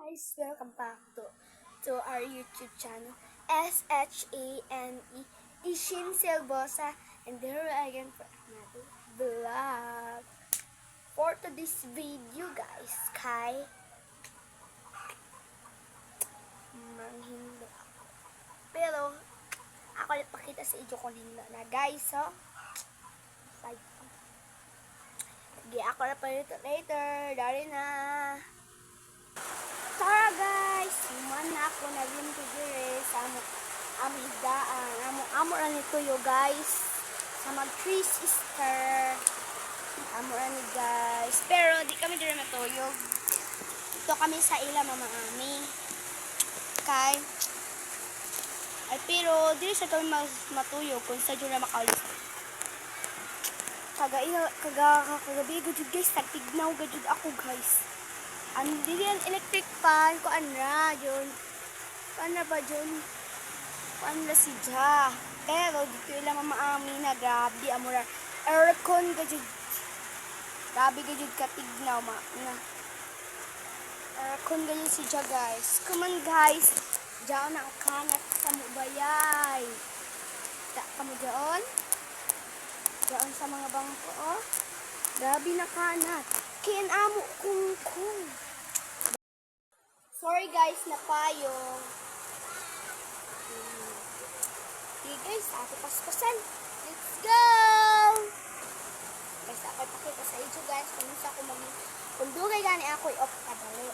guys, welcome back to our YouTube channel, SHANE, Ishin Selbosa, and here again for another vlog. For today's video guys, kay manghindo ako. Pero, ako lang pakita sa inyo kung hindi na guys, so, side ko. Sige, ako na pa dito later, dari na. Tara guys, man na ako na rin to dire sa higdaan. Amo ra ni tuyo guys. Sa mag 3 sister. Amo ra ni guys. Pero di kami dire matuyog. Ito kami sa ila mama ami. Kay ay pero di sa kami matuyog kung sa jura makaulis. Kagabi gud guys, tagtignaw gud ako guys. Hindi yan electric fan ko anra yun. Paano ba yun? Paano na si Ja? Pero dito ilang mamaami na grabe amura. Aircon gajud. Grabe gajud katignaw ma. Na. Aircon gajud si Ja guys. Come on guys. Diyan na ang kanat sa mubayay. Kamu diyan? Diyan sa mga bangko oh. Grabe na kanat. Kian amo kung. Sorry guys, napayong. Okay guys, ako paspasan. Let's go! Guys, ako ipakita sa inyo guys kung sa ako kung dugay gani ako i-off kadali.